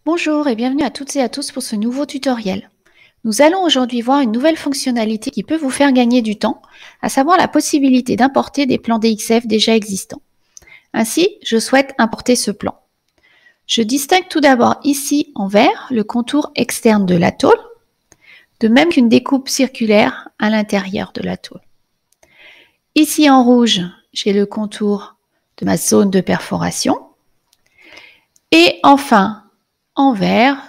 Bonjour et bienvenue à toutes et à tous pour ce nouveau tutoriel. Nous allons aujourd'hui voir une nouvelle fonctionnalité qui peut vous faire gagner du temps, à savoir la possibilité d'importer des plans DXF déjà existants. Ainsi, je souhaite importer ce plan. Je distingue tout d'abord ici en vert le contour externe de la tôle, de même qu'une découpe circulaire à l'intérieur de la tôle. Ici en rouge, j'ai le contour de ma zone de perforation. Et enfin, en vert,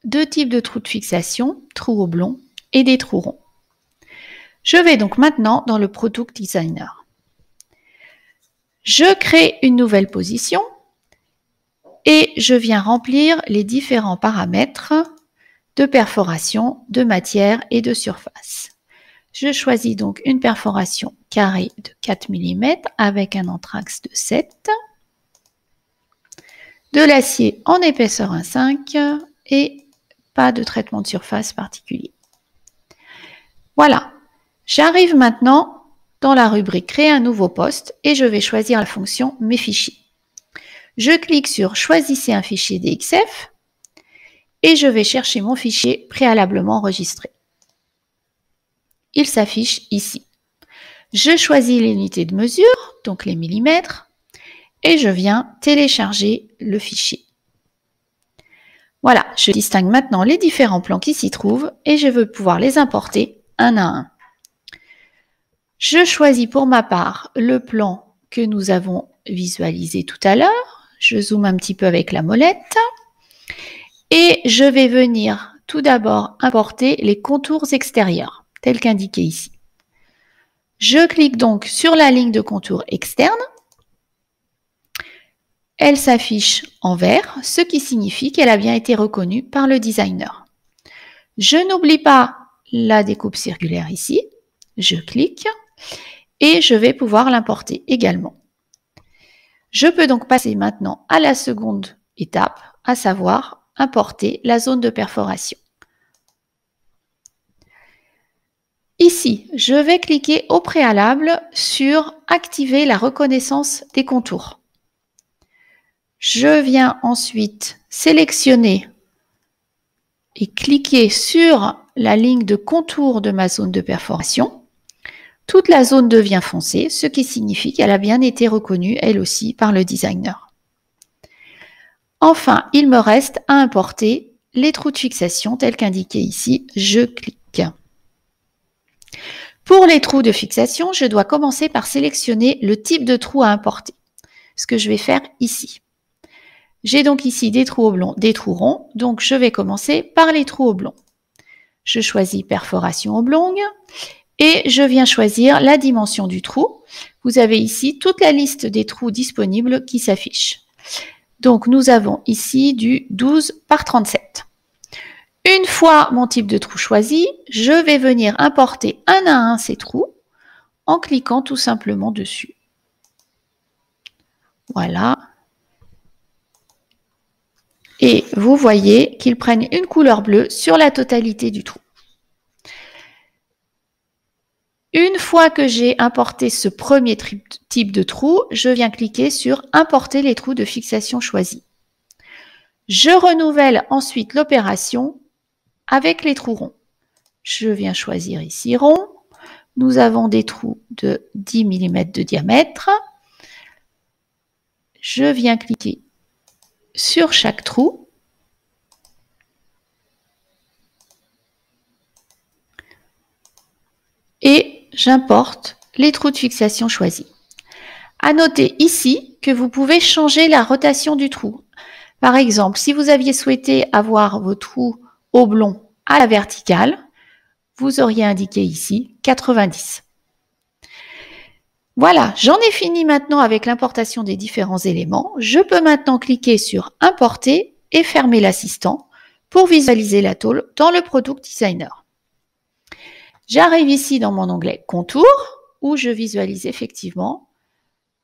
deux types de trous de fixation, trous oblongs et des trous ronds. Je vais donc maintenant dans le Product Designer. Je crée une nouvelle position et je viens remplir les différents paramètres de perforation, de matière et de surface. Je choisis donc une perforation carrée de 4 mm avec un entraxe de 7, de l'acier en épaisseur 1,5 et pas de traitement de surface particulier. Voilà, j'arrive maintenant dans la rubrique Créer un nouveau poste et je vais choisir la fonction Mes fichiers. Je clique sur Choisissez un fichier DXF et je vais chercher mon fichier préalablement enregistré. Il s'affiche ici. Je choisis l'unité de mesure, donc les millimètres, et je viens télécharger le fichier. Voilà, je distingue maintenant les différents plans qui s'y trouvent et je veux pouvoir les importer un à un. Je choisis pour ma part le plan que nous avons visualisé tout à l'heure. Je zoome un petit peu avec la molette et je vais venir tout d'abord importer les contours extérieurs, tels qu'indiqués ici. Je clique donc sur la ligne de contour externe. Elle s'affiche en vert, ce qui signifie qu'elle a bien été reconnue par le designer. Je n'oublie pas la découpe circulaire ici. Je clique et je vais pouvoir l'importer également. Je peux donc passer maintenant à la seconde étape, à savoir importer la zone de perforation. Ici, je vais cliquer au préalable sur Activer la reconnaissance des contours. Je viens ensuite sélectionner et cliquer sur la ligne de contour de ma zone de perforation. Toute la zone devient foncée, ce qui signifie qu'elle a bien été reconnue, elle aussi, par le designer. Enfin, il me reste à importer les trous de fixation tels qu'indiqués ici. Je clique. Pour les trous de fixation, je dois commencer par sélectionner le type de trou à importer, ce que je vais faire ici. J'ai donc ici des trous oblongs, des trous ronds, donc je vais commencer par les trous oblongs. Je choisis perforation oblongue et je viens choisir la dimension du trou. Vous avez ici toute la liste des trous disponibles qui s'affiche. Donc nous avons ici du 12 par 37. Une fois mon type de trou choisi, je vais venir importer un à un ces trous en cliquant tout simplement dessus. Voilà. Et vous voyez qu'ils prennent une couleur bleue sur la totalité du trou. Une fois que j'ai importé ce premier type de trou, je viens cliquer sur Importer les trous de fixation choisis. Je renouvelle ensuite l'opération avec les trous ronds. Je viens choisir ici rond. Nous avons des trous de 10 mm de diamètre. Je viens cliquer sur chaque trou. Et j'importe les trous de fixation choisis. À noter ici que vous pouvez changer la rotation du trou. Par exemple, si vous aviez souhaité avoir vos trous oblongs à la verticale, vous auriez indiqué ici 90. Voilà, j'en ai fini maintenant avec l'importation des différents éléments. Je peux maintenant cliquer sur Importer et fermer l'assistant pour visualiser la tôle dans le Product Designer. J'arrive ici dans mon onglet Contour où je visualise effectivement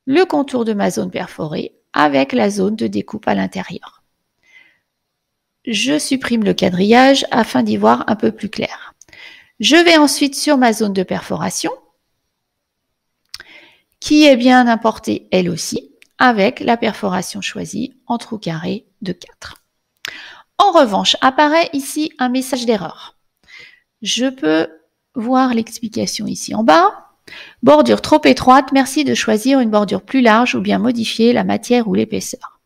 le contour de ma zone perforée avec la zone de découpe à l'intérieur. Je supprime le quadrillage afin d'y voir un peu plus clair. Je vais ensuite sur ma zone de perforation qui est bien importée elle aussi avec la perforation choisie en trou carré de 4. En revanche, apparaît ici un message d'erreur. Je peux voir l'explication ici en bas. Bordure trop étroite, merci de choisir une bordure plus large ou bien modifier la matière ou l'épaisseur.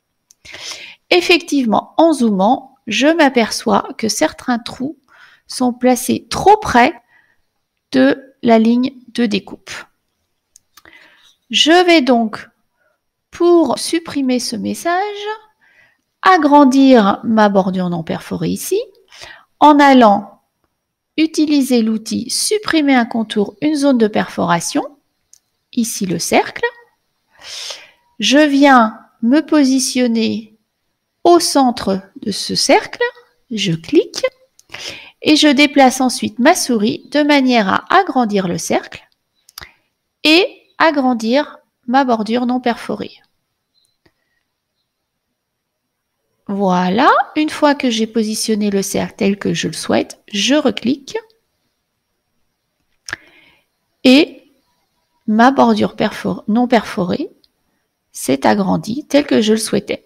Effectivement, en zoomant, je m'aperçois que certains trous sont placés trop près de la ligne de découpe. Je vais donc, pour supprimer ce message, agrandir ma bordure non perforée ici, en allant utiliser l'outil supprimer un contour, une zone de perforation, ici le cercle. Je viens me positionner au centre de ce cercle, je clique et je déplace ensuite ma souris de manière à agrandir le cercle et agrandir ma bordure non perforée. Voilà, une fois que j'ai positionné le cercle tel que je le souhaite, je reclique et ma bordure non perforée s'est agrandie tel que je le souhaitais.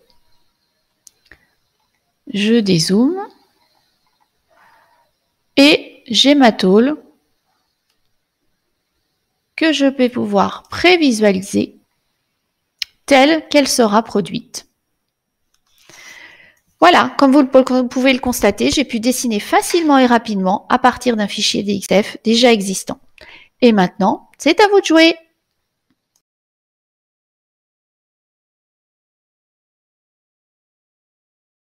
Je dézoome et j'ai ma tôle que je vais pouvoir prévisualiser telle qu'elle sera produite. Voilà, comme vous pouvez le constater, j'ai pu dessiner facilement et rapidement à partir d'un fichier DXF déjà existant. Et maintenant, c'est à vous de jouer!